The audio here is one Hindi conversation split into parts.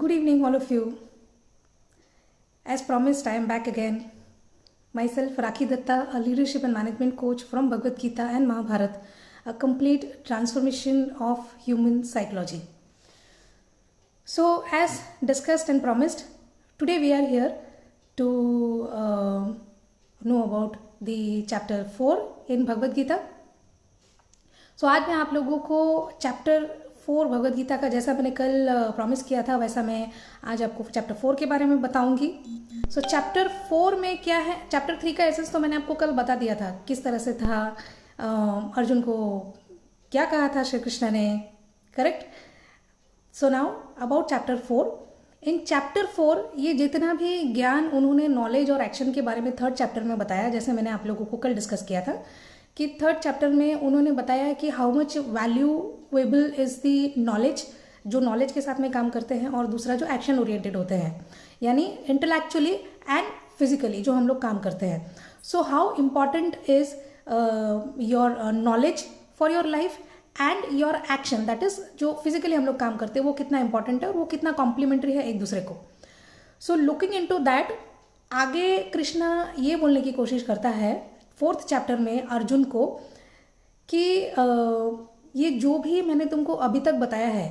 Good evening, all of you. As promised, I am back again. Myself, Rakhi Datta, a leadership and management coach from Bhagavad Gita and Mahabharata, a complete transformation of human psychology. So, as discussed and promised, today we are here to know about the chapter 4 in Bhagavad Gita. So, आज मैं आप लोगों को चैप्टर 4 भगवद गीता का, जैसा मैंने कल प्रॉमिस किया था वैसा मैं आज आपको चैप्टर 4 के बारे में बताऊंगी. सो चैप्टर 4 में क्या है, चैप्टर 3 का एसेंस तो मैंने आपको कल बता दिया था किस तरह से था, अर्जुन को क्या कहा था श्री कृष्ण ने, correct. So now about chapter 4. In chapter 4 ये जितना भी ज्ञान उन्होंने नॉलेज और एक्शन के बारे में थर्ड चैप्टर में बताया, जैसे मैंने आप लोगों को कल डिस्कस किया था कि थर्ड चैप्टर में उन्होंने बताया कि how much valuable is the knowledge, जो नॉलेज के साथ में काम करते हैं, और दूसरा जो एक्शन ओरिएंटेड होते हैं, यानी इंटेलेक्चुअली एंड फिजिकली जो हम लोग काम करते हैं. So how important is your knowledge for your life and your action, that is जो फिजिकली हम लोग काम करते हैं वो कितना इंपॉर्टेंट है और वो कितना कॉम्प्लीमेंट्री है एक दूसरे को. सो लुकिंग इनटू दैट, आगे कृष्णा ये बोलने की कोशिश करता है 4th चैप्टर में अर्जुन को कि ये जो भी मैंने तुमको अभी तक बताया है,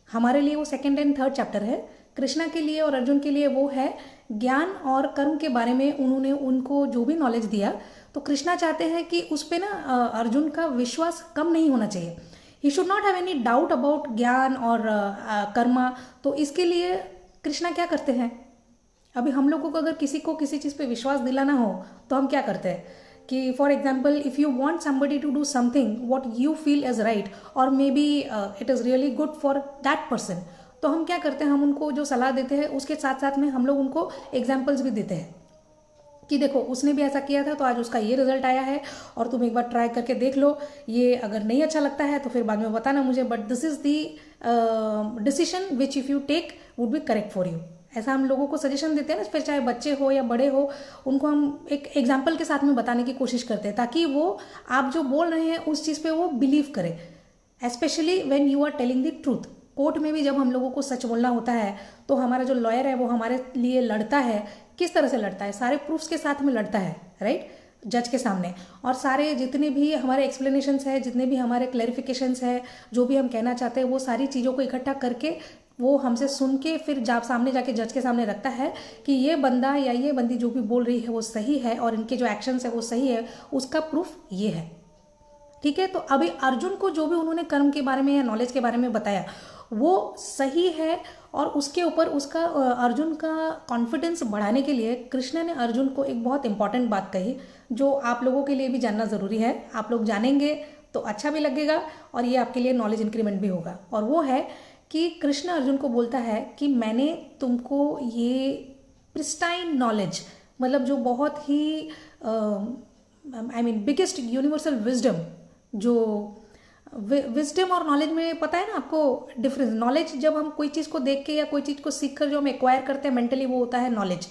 हमारे लिए वो 2nd एंड 3rd चैप्टर है, कृष्णा के लिए और अर्जुन के लिए वो है ज्ञान और कर्म के बारे में. उन्होंने उनको जो भी नॉलेज दिया, तो कृष्णा चाहते हैं कि उस पर ना अर्जुन का विश्वास कम नहीं होना चाहिए. He should not have any doubt about ज्ञान और कर्मा. तो इसके लिए कृष्णा क्या करते हैं, अभी हम लोगों को अगर किसी को किसी चीज़ पे विश्वास दिलाना हो तो हम क्या करते हैं कि for example if you want somebody to do something what you feel as right और maybe it is really good for that person, तो हम क्या करते हैं, हम उनको जो सलाह देते हैं उसके साथ साथ में हम लोग उनको एग्जाम्पल्स भी देते हैं कि देखो उसने भी ऐसा किया था तो आज उसका ये रिजल्ट आया है और तुम एक बार ट्राई करके देख लो, ये अगर नहीं अच्छा लगता है तो फिर बाद में बताना मुझे, but this is the decision which if you take would be correct for you. ऐसा हम लोगों को सजेशन देते हैं ना, फिर चाहे बच्चे हो या बड़े हो, उनको हम एक एग्जाम्पल के साथ में बताने की कोशिश करते हैं ताकि वो आप जो बोल रहे हैं उस चीज़ पे वो बिलीव करें, specially when you are telling the truth. Court में भी जब हम लोगों को सच बोलना होता है तो हमारा जो लॉयर है वो हमारे लिए लड़ता है. किस तरह से लड़ता है, सारे प्रूफ्स के साथ में लड़ता है, राइट, जज के सामने. और सारे जितने भी हमारे एक्सप्लेनेशंस है, जितने भी हमारे क्लैरिफिकेशंस है, जो भी हम कहना चाहते हैं, वो सारी चीज़ों को इकट्ठा करके वो हमसे सुन के फिर जब सामने जाके जज के सामने रखता है कि ये बंदा या ये बंदी जो भी बोल रही है वो सही है और इनके जो एक्शंस है वो सही है, उसका प्रूफ ये है. ठीक है, तो अभी अर्जुन को जो भी उन्होंने कर्म के बारे में या नॉलेज के बारे में बताया वो सही है, और उसके ऊपर उसका अर्जुन का कॉन्फिडेंस बढ़ाने के लिए कृष्ण ने अर्जुन को एक बहुत इंपॉर्टेंट बात कही जो आप लोगों के लिए भी जानना ज़रूरी है. आप लोग जानेंगे तो अच्छा भी लगेगा और ये आपके लिए नॉलेज इंक्रीमेंट भी होगा. और वो है कि कृष्ण अर्जुन को बोलता है कि मैंने तुमको ये प्रिस्टाइन नॉलेज, मतलब जो बहुत ही I mean biggest universal wisdom, जो विजडम और नॉलेज में पता है ना आपको डिफरेंस. नॉलेज जब हम कोई चीज़ को देख के या कोई चीज़ को सीख कर जो हम एक्वायर करते हैं मेंटली, वो होता है नॉलेज.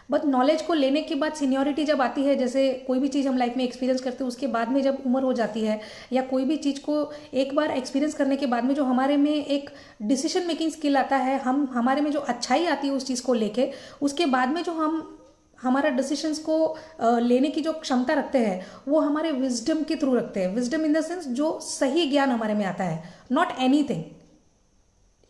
बट नॉलेज को लेने के बाद सीनियोरिटी जब आती है, जैसे कोई भी चीज़ हम लाइफ में एक्सपीरियंस करते हैं उसके बाद में जब उम्र हो जाती है, या कोई भी चीज़ को एक बार एक्सपीरियंस करने के बाद में जो हमारे में एक डिसीजन मेकिंग स्किल आता है, हम हमारे में जो अच्छाई आती है उस चीज़ को लेके, उसके बाद में जो हम हमारा डिसीजंस को लेने की जो क्षमता रखते हैं वो हमारे विजडम के थ्रू रखते हैं. विजडम इन द सेंस जो सही ज्ञान हमारे में आता है, नॉट एनीथिंग.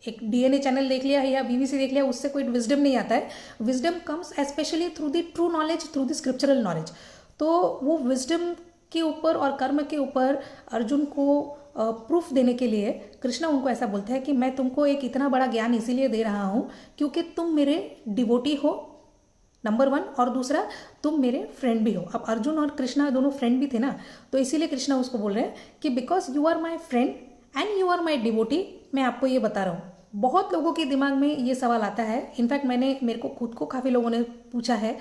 एक डीएनए चैनल देख लिया है या बीबीसी देख लिया, उससे कोई विजडम नहीं आता है. Wisdom comes specially through the true knowledge, through the scriptural knowledge. तो वो विजडम के ऊपर और कर्म के ऊपर अर्जुन को प्रूफ देने के लिए कृष्णा उनको ऐसा बोलते हैं कि मैं तुमको एक इतना बड़ा ज्ञान इसीलिए दे रहा हूँ क्योंकि तुम मेरे डिवोटी हो, नंबर 1, और दूसरा तुम मेरे फ्रेंड भी हो. अब अर्जुन और कृष्णा दोनों फ्रेंड भी थे ना, तो इसीलिए कृष्णा उसको बोल रहे हैं कि because you are my friend and you are my devotee, मैं आपको ये बता रहा हूँ. बहुत लोगों के दिमाग में ये सवाल आता है, इनफैक्ट मेरे को खुद को काफ़ी लोगों ने पूछा है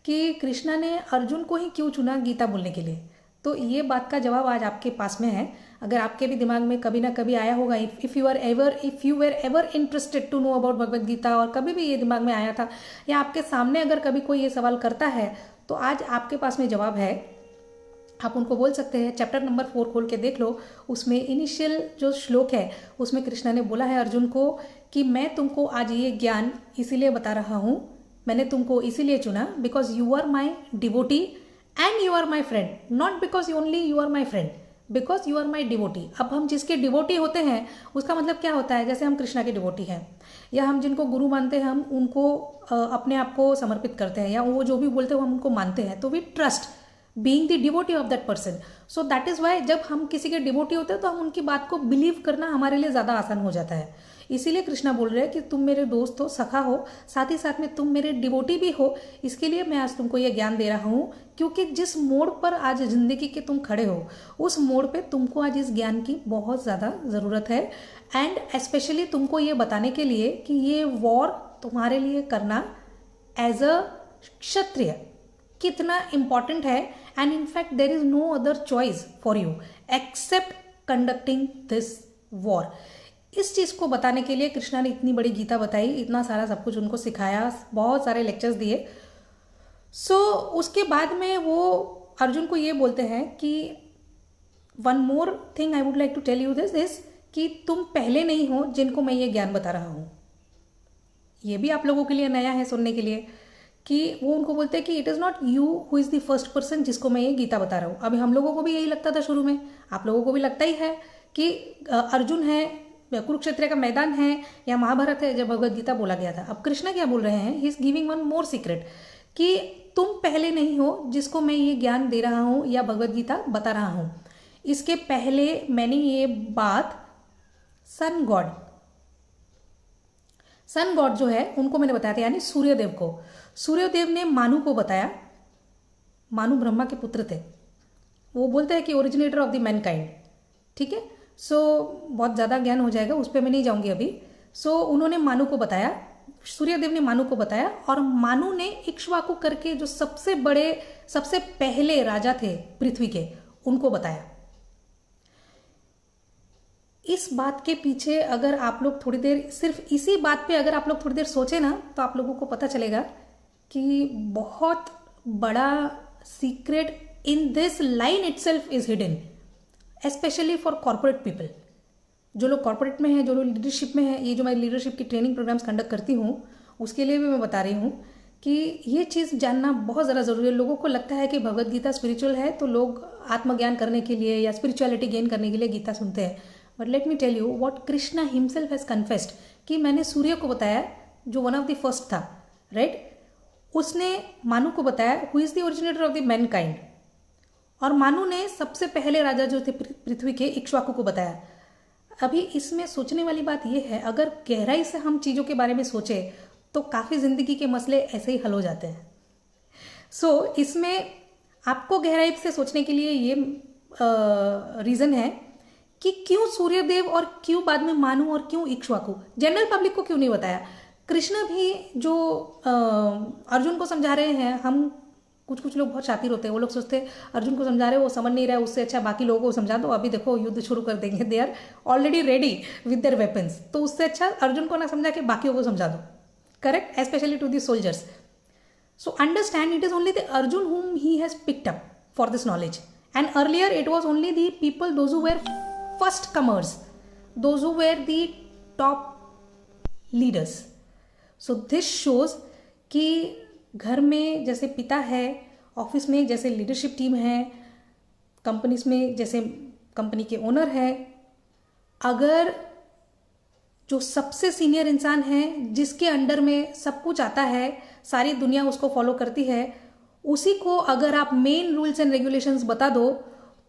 कि कृष्णा ने अर्जुन को ही क्यों चुना गीता बोलने के लिए. तो ये बात का जवाब आज आपके पास में है. अगर आपके भी दिमाग में कभी ना कभी आया होगा, if you were ever interested to know about Bhagavad Gita, और कभी भी ये दिमाग में आया था या आपके सामने अगर कभी कोई ये सवाल करता है, तो आज आपके पास में जवाब है. आप उनको बोल सकते हैं। चैप्टर नंबर 4 खोल के देख लो, उसमें इनिशियल जो श्लोक है उसमें कृष्णा ने बोला है अर्जुन को कि मैं तुमको आज ये ज्ञान इसीलिए बता रहा हूँ, मैंने तुमको इसीलिए चुना because you are my devotee and you are my friend, not because only you are my friend, because you are my devotee. अब हम जिसके डिवोटी होते हैं उसका मतलब क्या होता है, जैसे हम कृष्णा के डिवोटी हैं या हम जिनको गुरु मानते हैं, हम उनको अपने आप को समर्पित करते हैं या वो जो भी बोलते हैं हम उनको मानते हैं, तो we trust being the devotee of that person. So that is why जब हम किसी के डिवोटी होते हैं तो हम उनकी बात को बिलीव करना हमारे लिए ज़्यादा आसान हो जाता है। इसीलिए कृष्णा बोल रहे हैं कि तुम मेरे दोस्त हो, सखा हो, साथ ही साथ में तुम मेरे डिवोटी भी हो, इसके लिए मैं आज तुमको ये ज्ञान दे रहा हूँ, क्योंकि जिस मोड़ पर आज जिंदगी के तुम खड़े हो उस मोड़ पे तुमको आज इस ज्ञान की बहुत ज़्यादा ज़रूरत है। एंड स्पेशली तुमको ये बताने के लिए कि ये वॉर तुम्हारे लिए करना एज अ क्षत्रिय कितना इम्पॉर्टेंट है, and in fact there is no other choice for you except conducting this war. इस चीज़ को बताने के लिए कृष्णा ने इतनी बड़ी गीता बताई, इतना सारा सब कुछ उनको सिखाया, बहुत सारे लेक्चर्स दिए। सो उसके बाद में वो अर्जुन को ये बोलते हैं कि one more thing I would like to tell you this is कि तुम पहले नहीं हो जिनको मैं ये ज्ञान बता रहा हूँ। ये भी आप लोगों के लिए नया है सुनने के लिए कि वो उनको बोलते हैं कि it is not you who is the first person जिसको मैं ये गीता बता रहा हूँ। अभी हम लोगों को भी यही लगता था शुरू में, आप लोगों को भी लगता ही है कि अर्जुन है, कुरुक्षेत्र का मैदान है या महाभारत है जब भगवद गीता बोला गया था। अब कृष्णा क्या बोल रहे हैं, he is giving one more secret कि तुम पहले नहीं हो जिसको मैं ये ज्ञान दे रहा हूँ या भगवद गीता बता रहा हूँ। इसके पहले मैंने ये बात सन गॉड जो है उनको मैंने बताया था, यानी सूर्यदेव को। सूर्यदेव ने मानु को बताया, मानु ब्रह्मा के पुत्र थे, वो बोलते हैं कि ओरिजिनेटर ऑफ द मैनकाइंड। ठीक है, सो बहुत ज़्यादा ज्ञान हो जाएगा, उस पर मैं नहीं जाऊंगी अभी। सो उन्होंने मानु को बताया, सूर्यदेव ने मानु को बताया, और मानु ने इक्ष्वाकु करके जो सबसे बड़े सबसे पहले राजा थे पृथ्वी के, उनको बताया। इस बात के पीछे अगर आप लोग थोड़ी देर, सिर्फ इसी बात पे अगर आप लोग थोड़ी देर सोचे ना, तो आप लोगों को पता चलेगा कि बहुत बड़ा secret in this line itself is hidden, specially for corporate people. जो लोग कॉर्पोरेट में हैं, जो लोग लीडरशिप में हैं, ये जो मैं लीडरशिप की ट्रेनिंग प्रोग्राम्स कंडक्ट करती हूँ उसके लिए भी मैं बता रही हूँ कि ये चीज़ जानना बहुत ज़्यादा ज़रूरी है। लोगों को लगता है कि भगवद गीता स्पिरिचुअल है तो लोग आत्मज्ञान करने के लिए या स्पिरिचुअलिटी गेन करने के लिए गीता सुनते हैं, but let me tell you what Krishna himself has confessed कि मैंने सूर्य को बताया जो वन ऑफ द फर्स्ट था, राइट। उसने मानु को बताया who is the originator of the mankind, और मानु ने सबसे पहले राजा जो थे पृथ्वी के, इक्ष्वाकु को बताया। अभी इसमें सोचने वाली बात यह है, अगर गहराई से हम चीज़ों के बारे में सोचे तो काफ़ी ज़िंदगी के मसले ऐसे ही हल हो जाते हैं। सो इसमें आपको गहराई से सोचने के लिए ये रीज़न है कि क्यों सूर्यदेव और क्यों बाद में मानु और क्यों इक्ष्वाकु, जनरल पब्लिक को क्यों नहीं बताया। कृष्ण भी जो अर्जुन को समझा रहे हैं, हम कुछ लोग बहुत शातिर होते हैं, वो लोग सोचते हैं अर्जुन को समझा रहे वो समझ नहीं रहा है, उससे अच्छा बाकी लोगों को समझा दो, अभी देखो युद्ध शुरू कर देंगे, they are already ready with their weapons, तो उससे अच्छा अर्जुन को ना समझा के बाकियों को समझा दो, correct, specially to the soldiers. So understand it is only the Arjun whom he has picked up for this knowledge, and earlier it was only the people, those who were first comers, those who were the top leaders. So this shows कि घर में जैसे पिता है, ऑफिस में जैसे लीडरशिप टीम है, कंपनीज में जैसे कंपनी के ओनर है, अगर जो सबसे सीनियर इंसान है जिसके अंडर में सब कुछ आता है, सारी दुनिया उसको फॉलो करती है, उसी को अगर आप मेन रूल्स एंड रेगुलेशंस बता दो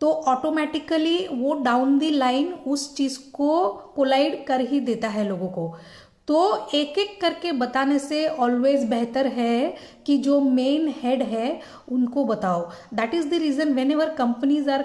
तो ऑटोमेटिकली वो डाउन द लाइन उस चीज़ को कोलाइड कर ही देता है लोगों को। तो एक एक करके बताने से ऑलवेज बेहतर है कि जो मेन हेड है उनको बताओ। That is the reason whenever companies are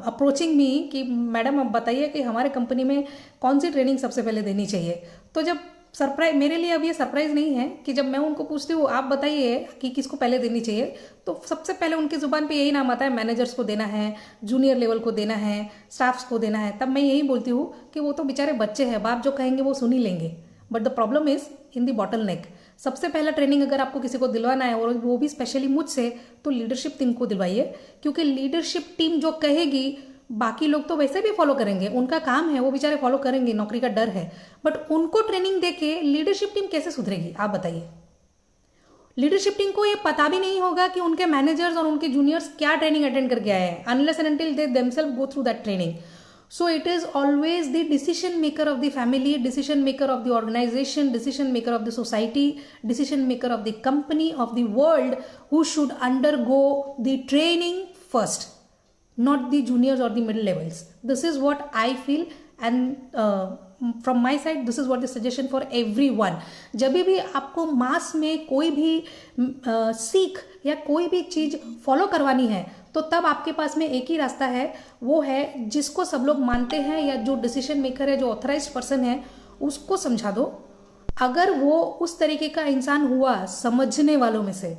approaching me कि मैडम अब बताइए कि हमारे कंपनी में कौन सी ट्रेनिंग सबसे पहले देनी चाहिए। तो जब सरप्राइज, मेरे लिए अब ये सरप्राइज नहीं है कि जब मैं उनको पूछती हूँ आप बताइए कि किसको पहले देनी चाहिए, तो सबसे पहले उनकी जुबान पे यही नाम आता है, मैनेजर्स को देना है, जूनियर लेवल को देना है, स्टाफ्स को देना है। तब मैं यही बोलती हूँ कि वो तो बेचारे बच्चे हैं, बाप जो कहेंगे वो सुन ही लेंगे, but the problem is in the bottle नेक। सबसे पहला ट्रेनिंग अगर आपको किसी को दिलवाना है और वो भी स्पेशली मुझसे, तो लीडरशिप टीम को दिलवाइए, क्योंकि लीडरशिप टीम जो कहेगी बाकी लोग तो वैसे भी फॉलो करेंगे, उनका काम है, वो बेचारे फॉलो करेंगे, नौकरी का डर है, बट उनको ट्रेनिंग देके लीडरशिप टीम कैसे सुधरेगी आप बताइए। लीडरशिप टीम को ये पता भी नहीं होगा कि उनके मैनेजर्स और उनके जूनियर्स क्या ट्रेनिंग अटेंड करके आए हैं, unless and until they themselves go through that training. So it is always the decision maker of the family, decision maker of the organization, decision maker of the society, decision maker of the company, of the world, who should undergo the training first, not the juniors or the middle levels. This is what I feel, and from my side this is what the suggestion for everyone. जब भी आपको मास में कोई भी सीख या कोई भी चीज फॉलो करवानी है, तो तब आपके पास में एक ही रास्ता है, वो है जिसको सब लोग मानते हैं या जो डिसीजन मेकर है, जो ऑथराइज्ड पर्सन है, उसको समझा दो। अगर वो उस तरीके का इंसान हुआ समझने वालों में से,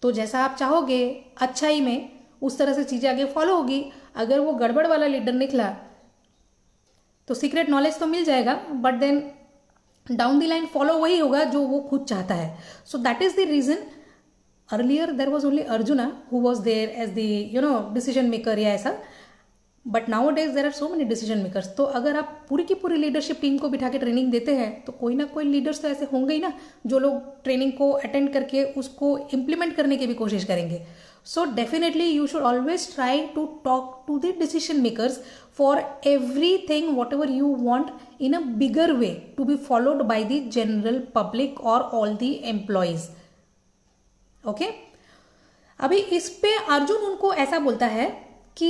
तो जैसा आप चाहोगे अच्छाई में उस तरह से चीजें आगे फॉलो होगी। अगर वो गड़बड़ वाला लीडर निकला तो सीक्रेट नॉलेज तो मिल जाएगा, but then down the line follow वही होगा जो वो खुद चाहता है। So that is the reason earlier there was only Arjuna who was there as the decision maker या ऐसा, but nowadays there are so many decision makers। तो अगर आप पूरी की पूरी लीडरशिप टीम को बिठा के ट्रेनिंग देते हैं, तो कोई ना कोई लीडर्स तो ऐसे होंगे ही ना जो लोग ट्रेनिंग को अटेंड करके उसको इम्प्लीमेंट करने की भी कोशिश करेंगे। So definitely you should always try to talk to the decision makers for everything whatever you want in a bigger way to be followed by the general public और ऑल द एम्प्लॉयज। ओके अभी इस पे अर्जुन उनको ऐसा बोलता है कि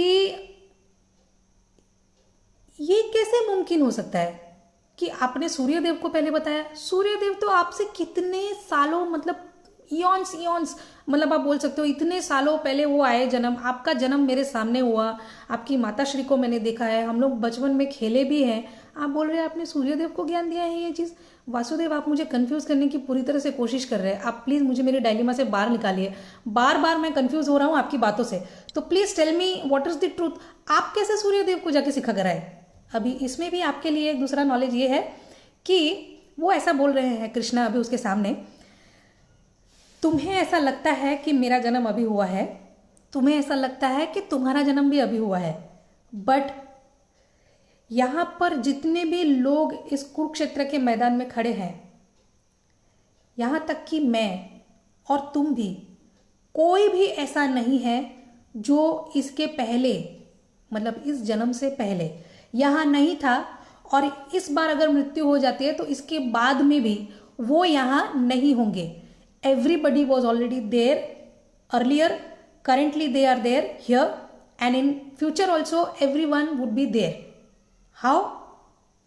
ये कैसे मुमकिन हो सकता है कि आपने सूर्यदेव को पहले बताया। सूर्यदेव तो आपसे कितने सालों, मतलब ईयॉन्स, मतलब आप बोल सकते हो इतने सालों पहले वो आए जन्म, आपका जन्म मेरे सामने हुआ, आपकी माता श्री को मैंने देखा है, हम लोग बचपन में खेले भी हैं। आप बोल रहे हैं आपने सूर्यदेव को ज्ञान दिया है ये चीज़। वासुदेव, आप मुझे कंफ्यूज करने की पूरी तरह से कोशिश कर रहे हैं। आप प्लीज़ मुझे मेरी डायलेमा से बाहर निकालिए। बार बार मैं कंफ्यूज हो रहा हूँ आपकी बातों से, तो please tell me what is the truth. आप कैसे सूर्यदेव को जाके सिखा कर आए? अभी इसमें भी आपके लिए एक दूसरा नॉलेज ये है कि वो ऐसा बोल रहे हैं कृष्णा अभी उसके सामने, तुम्हें ऐसा लगता है कि मेरा जन्म अभी हुआ है, तुम्हें ऐसा लगता है कि तुम्हारा जन्म भी अभी हुआ है, बट यहां पर जितने भी लोग इस कुरुक्षेत्र के मैदान में खड़े हैं, यहां तक कि मैं और तुम भी, कोई भी ऐसा नहीं है जो इसके पहले, मतलब इस जन्म से पहले यहां नहीं था, और इस बार अगर मृत्यु हो जाती है तो इसके बाद में भी वो यहां नहीं होंगे। Everybody was already there earlier, currently they are there here, and in future also everyone would be there. How?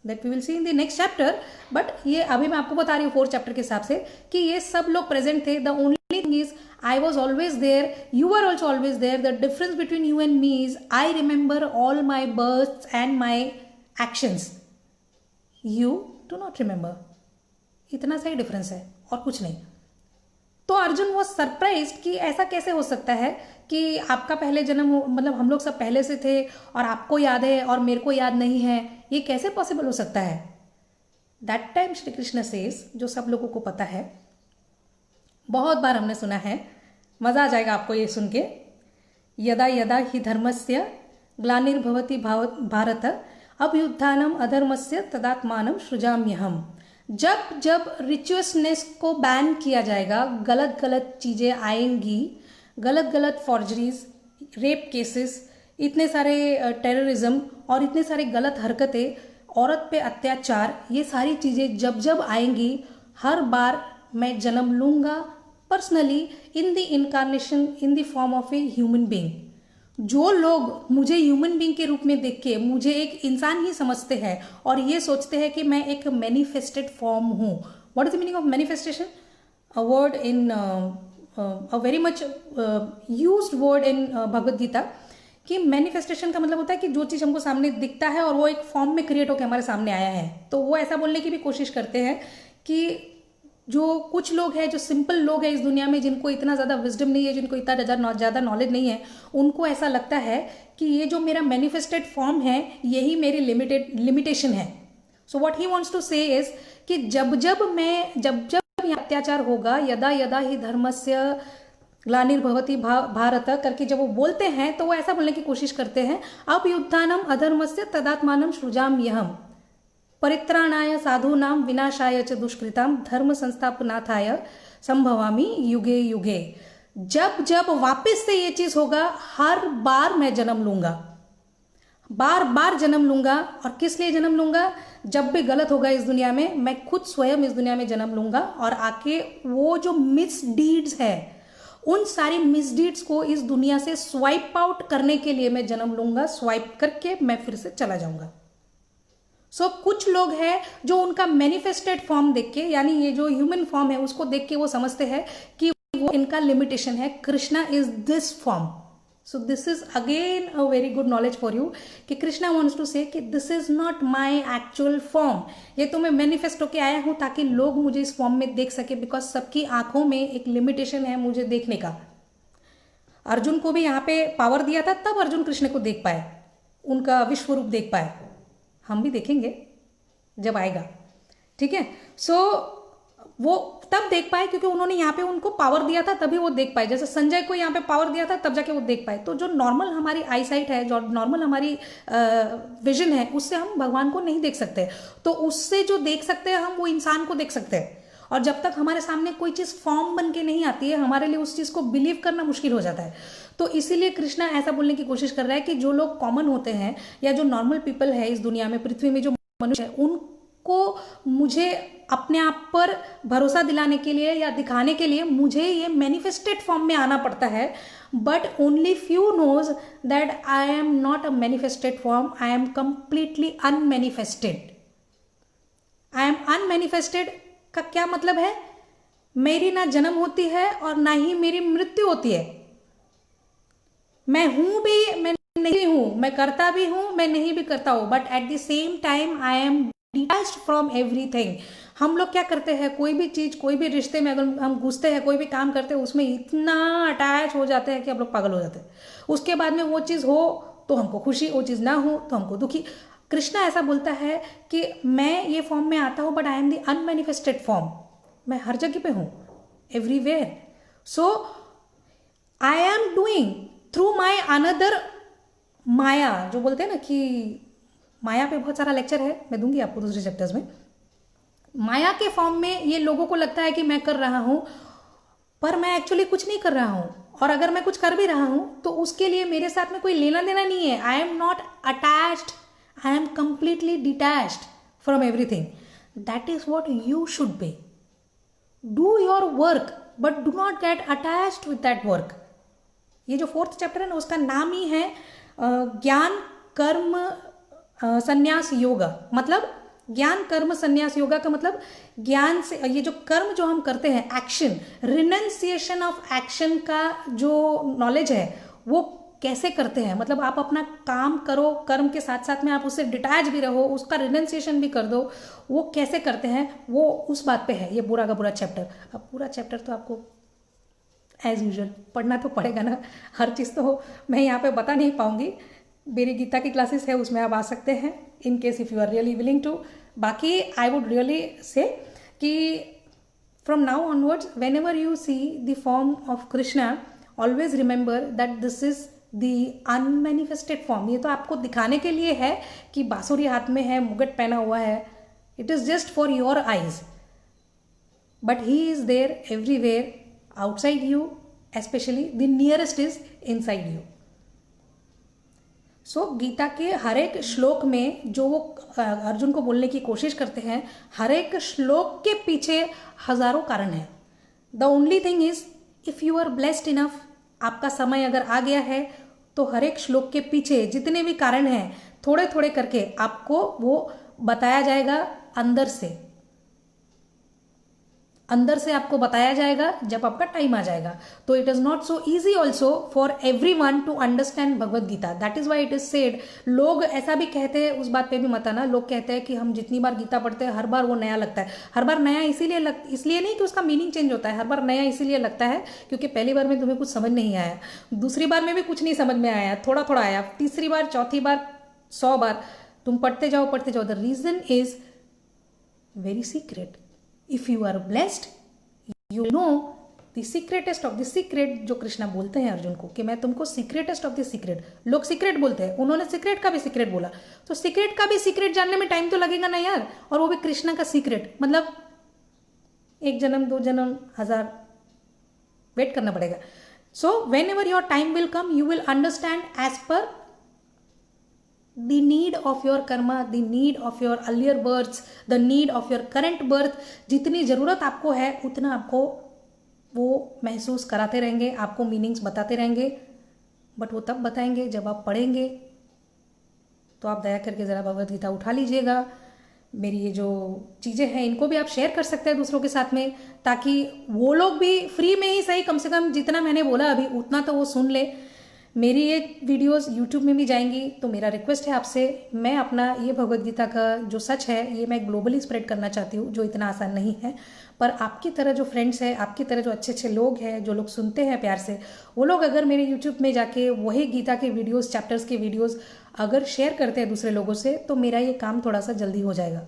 That we will see in the next chapter. But ये अभी मैं आपको बता रही हूँ 4th chapter के हिसाब से कि ये सब लोग present थे. The only thing is I was always there, you were also always there. The difference between you and me is I remember all my births and my actions. You do not remember. इतना सा ही डिफरेंस है और कुछ नहीं। तो अर्जुन वो सरप्राइज्ड कि ऐसा कैसे हो सकता है कि आपका पहले जन्म, मतलब हम लोग सब पहले से थे और आपको याद है और मेरे को याद नहीं है, ये कैसे पॉसिबल हो सकता है। That time Shri Krishna says, जो सब लोगों को पता है, बहुत बार हमने सुना है, मजा आ जाएगा आपको ये सुन के। यदा यदा हि धर्मस्य ग्लानिर्भवति भारत अभ्युत्थानम अधर्मस्य तदात्मानं सृजाम्यहम्। जब जब रिचुअसनेस को बैन किया जाएगा, गलत गलत चीज़ें आएंगी, गलत गलत फॉर्जरीज, रेप केसेस, इतने सारे टेररिज्म और इतने सारे गलत हरकतें, औरत पे अत्याचार, ये सारी चीज़ें जब जब आएंगी, हर बार मैं जन्म लूँगा personally in the incarnation in the form of a human being. जो लोग मुझे ह्यूमन बीइंग के रूप में देख के मुझे एक इंसान ही समझते हैं और ये सोचते हैं कि मैं एक मैनिफेस्टेड फॉर्म हूँ। What is the meaning of manifestation? A word in a very much used word in Bhagavad Gita, कि मैनिफेस्टेशन का मतलब होता है कि जो चीज़ हमको सामने दिखता है और वो एक फॉर्म में क्रिएट होकर हमारे सामने आया है। तो वो ऐसा बोलने की भी कोशिश करते हैं कि जो कुछ लोग हैं, जो सिंपल लोग हैं इस दुनिया में, जिनको इतना ज़्यादा विजडम नहीं है, जिनको इतना ज़्यादा नॉलेज नहीं है, उनको ऐसा लगता है कि ये जो मेरा मैनिफेस्टेड फॉर्म है यही मेरी लिमिटेशन है। So what he wants to say is कि जब जब यहाँ अत्याचार होगा, यदा यदा ही धर्मस्य ग्लानिर्भवति भारत करके जब वो बोलते हैं तो वो ऐसा बोलने की कोशिश करते हैं, अब युद्धानम अधर्मस्य तदात्मानम सृजाम्यहम परित्राणाय साधूनां विनाशाय च दुष्कृताम धर्म संस्थापनार्थाय संभवामि युगे युगे। जब जब वापस से ये चीज होगा, हर बार मैं जन्म लूंगा, बार बार जन्म लूंगा। और किस लिए जन्म लूंगा? जब भी गलत होगा इस दुनिया में, मैं खुद स्वयं इस दुनिया में जन्म लूंगा और आके वो जो मिसडीड्स है, उन सारी मिसडीड्स को इस दुनिया से स्वाइप आउट करने के लिए मैं जन्म लूंगा। स्वाइप करके मैं फिर से चला जाऊंगा। सो कुछ लोग हैं जो उनका मैनिफेस्टेड फॉर्म देख के, यानी ये जो ह्यूमन फॉर्म है उसको देख के वो समझते हैं कि वो इनका लिमिटेशन है। Krishna is this form. So this is again a very good knowledge for you कि कृष्णा वांट्स टू से कि this is not my actual form. ये तो मैं मैनिफेस्ट होके आया हूं ताकि लोग मुझे इस फॉर्म में देख सके, बिकॉज सबकी आंखों में एक लिमिटेशन है मुझे देखने का। अर्जुन को भी यहाँ पे पावर दिया था, तब अर्जुन कृष्ण को देख पाए, उनका विश्व रूप देख पाए। हम भी देखेंगे जब आएगा, ठीक है। सो वो तब देख पाए क्योंकि उन्होंने यहाँ पे उनको पावर दिया था, तभी वो देख पाए। जैसे संजय को यहाँ पे पावर दिया था, तब जाके वो देख पाए। तो जो नॉर्मल हमारी आई साइट है, जो नॉर्मल हमारी विजन है, उससे हम भगवान को नहीं देख सकते। तो उससे जो देख सकते हैं हम, वो इंसान को देख सकते हैं। और जब तक हमारे सामने कोई चीज फॉर्म बन के नहीं आती है, हमारे लिए उस चीज को बिलीव करना मुश्किल हो जाता है। तो इसीलिए कृष्णा ऐसा बोलने की कोशिश कर रहा है कि जो लोग कॉमन होते हैं या जो नॉर्मल पीपल है इस दुनिया में, पृथ्वी में जो मनुष्य है, उनको मुझे अपने आप पर भरोसा दिलाने के लिए या दिखाने के लिए मुझे ये मैनिफेस्टेड फॉर्म में आना पड़ता है। But only few knows that I am not a manifested form, I am completely unmanifested. I am unmanifested का क्या मतलब है? मेरी ना जन्म होती है और ना ही मेरी मृत्यु होती है। मैं हूं भी, मैं नहीं हूं, मैं करता भी हूं, मैं नहीं भी करता हूं, but at the same time I am detached from everything. हम लोग क्या करते हैं, कोई भी चीज, कोई भी रिश्ते में अगर हम घुसते हैं, कोई भी काम करते हैं, उसमें इतना अटैच हो जाते हैं कि हम लोग पागल हो जाते हैं। उसके बाद में वो चीज हो तो हमको खुशी, वो चीज ना हो तो हमको दुखी। कृष्णा ऐसा बोलता है कि मैं ये फॉर्म में आता हूं, but I am the unmanifested form. मैं हर जगह पे हूं, everywhere. So I am doing through my another maya, जो बोलते हैं ना कि माया पे बहुत सारा लेक्चर है, मैं दूंगी आपको दूसरे चैप्टर्स में। माया के फॉर्म में ये लोगों को लगता है कि मैं कर रहा हूं, पर मैं एक्चुअली कुछ नहीं कर रहा हूं। और अगर मैं कुछ कर भी रहा हूं तो उसके लिए मेरे साथ में कोई लेना देना नहीं है। आई am not attached, I am completely detached from everything. That is what you should be. Do your work but do not get attached with that work. ये जो 4th चैप्टर है ना, उसका नाम ही है ज्ञान कर्म संन्यास योगा। मतलब ज्ञान कर्म संन्यास योगा का मतलब ज्ञान से, ये जो कर्म जो हम करते हैं, एक्शन, रिनंसिएशन ऑफ एक्शन का जो नॉलेज है वो कैसे करते हैं। मतलब आप अपना काम करो, कर्म के साथ साथ में आप उससे डिटैच भी रहो, उसका रिनंसिएशन भी कर दो, वो कैसे करते हैं वो उस बात पे है ये बुरा का बुरा चैप्टर। अब पूरा चैप्टर तो आपको एज यूजुअल पढ़ना तो पड़ेगा ना, हर चीज़ तो मैं यहाँ पे बता नहीं पाऊंगी। मेरी गीता की क्लासेस है, उसमें आप आ सकते हैं in case if you are really willing to. बाकी आई वुड रियली से कि from now onwards whenever you see the form of Krishna, always remember that this is the unmanifested form. ये तो आपको दिखाने के लिए है कि बांसुरी हाथ में है, मुगट पहना हुआ है, it is just for your eyes, but he is there everywhere outside you, especially the nearest is inside you. So Gita के हर एक श्लोक में जो वो अर्जुन को बोलने की कोशिश करते हैं, हर एक श्लोक के पीछे हजारों कारण है। The only thing is if you are blessed enough, आपका समय अगर आ गया है तो हर एक श्लोक के पीछे जितने भी कारण हैं थोड़े थोड़े करके आपको वो बताया जाएगा अंदर से आपको बताया जाएगा जब आपका टाइम आ जाएगा। तो it is not so easy also for everyone to understand Bhagavad Gita. That is why it is said. लोग ऐसा भी कहते हैं, उस बात पे भी मत आना, लोग कहते हैं कि हम जितनी बार गीता पढ़ते हैं हर बार वो नया लगता है। हर बार नया इसलिए नहीं कि उसका मीनिंग चेंज होता है, हर बार नया इसीलिए लगता है क्योंकि पहली बार में तुम्हें कुछ समझ नहीं आया, दूसरी बार में भी कुछ नहीं समझ में आया, थोड़ा थोड़ा आया, तीसरी बार, चौथी बार, 100 बार तुम पढ़ते जाओ। The reason is very secret. If you are blessed, you know the secretest of the secret, जो कृष्णा बोलते हैं अर्जुन को कि मैं तुमको सीक्रेटेस्ट ऑफ द सीक्रेट, लोग सीक्रेट बोलते हैं, उन्होंने सीक्रेट का भी सीक्रेट बोला, तो सीक्रेट का भी सीक्रेट जानने में टाइम तो लगेगा ना यार, और वो भी कृष्णा का सीक्रेट, मतलब 1 जन्म 2 जन्म 1000 वेट करना पड़ेगा. So whenever your time will come you will understand as per the need of your karma, the need of your earlier births, the need of your current birth. जितनी ज़रूरत आपको है उतना आपको वो महसूस कराते रहेंगे, आपको मीनिंग्स बताते रहेंगे, बट वो तब बताएंगे जब आप पढ़ेंगे. तो आप दया करके ज़रा भगवद गीता उठा लीजिएगा. मेरी ये जो चीज़ें हैं इनको भी आप शेयर कर सकते हैं दूसरों के साथ में, ताकि वो लोग भी फ्री में ही सही, कम से कम जितना मैंने बोला अभी उतना तो वो सुन ले. मेरी ये वीडियोस यूट्यूब में भी जाएंगी, तो मेरा रिक्वेस्ट है आपसे, मैं अपना ये भगवद गीता का जो सच है ये मैं ग्लोबली स्प्रेड करना चाहती हूँ, जो इतना आसान नहीं है. पर आपकी तरह जो फ्रेंड्स हैं, आपकी तरह जो अच्छे अच्छे लोग हैं, जो लोग सुनते हैं प्यार से, वो लोग अगर मेरे यूट्यूब में जाके वही गीता के वीडियोस, चैप्टर्स के वीडियोस अगर शेयर करते हैं दूसरे लोगों से, तो मेरा ये काम थोड़ा सा जल्दी हो जाएगा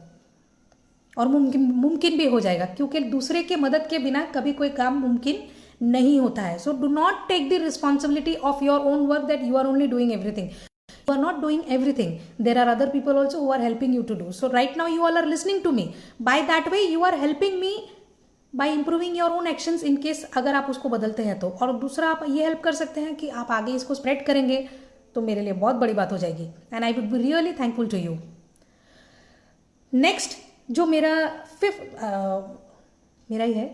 और मुमकिन भी हो जाएगा, क्योंकि दूसरे के मदद के बिना कभी कोई काम मुमकिन नहीं होता है. So do not take the responsibility of your own work that you are only doing everything. You are not doing everything. There are other people also who are helping you to do. So right now you all are listening to me. By that way you are helping me by improving your own actions in case अगर आप उसको बदलते हैं तो. और दूसरा आप ये हेल्प कर सकते हैं कि आप आगे इसको स्प्रेड करेंगे तो मेरे लिए बहुत बड़ी बात हो जाएगी. And I would be really thankful to you. Next जो मेरा मेरा ही है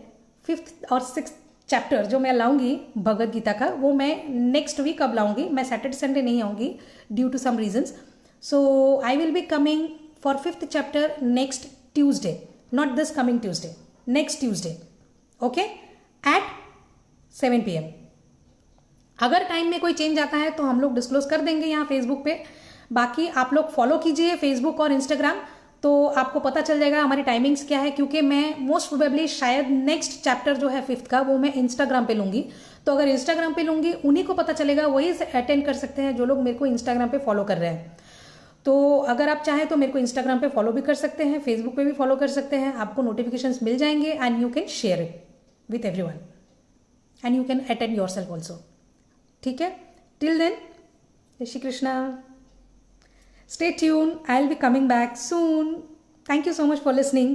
5th और 6th चैप्टर जो मैं लाऊंगी भगवद गीता का, वो मैं नेक्स्ट वीक अब लाऊंगी. मैं सैटरडे संडे नहीं आऊँगी due to some reasons. So I will be coming for 5th chapter next Tuesday, not this coming Tuesday, next Tuesday, okay, at 7 PM. अगर टाइम में कोई चेंज आता है तो हम लोग डिस्क्लोज कर देंगे यहाँ फेसबुक पे. बाकी आप लोग फॉलो कीजिए फेसबुक और इंस्टाग्राम, तो आपको पता चल जाएगा हमारी टाइमिंग्स क्या है, क्योंकि मैं मोस्ट प्रोबेबली शायद नेक्स्ट चैप्टर जो है 5th का वो मैं इंस्टाग्राम पे लूंगी. तो अगर इंस्टाग्राम पे लूंगी उन्हीं को पता चलेगा, वही अटेंड कर सकते हैं जो लोग मेरे को इंस्टाग्राम पे फॉलो कर रहे हैं. तो अगर आप चाहें तो मेरे को इंस्टाग्राम पे फॉलो भी कर सकते हैं, फेसबुक पे भी फॉलो कर सकते हैं. आपको नोटिफिकेशंस मिल जाएंगे and you can share it with everyone and you can attend yourself also. ठीक है, टिल देन जय Shri Krishna. Stay tuned. I'll be coming back soon. Thank you so much for listening.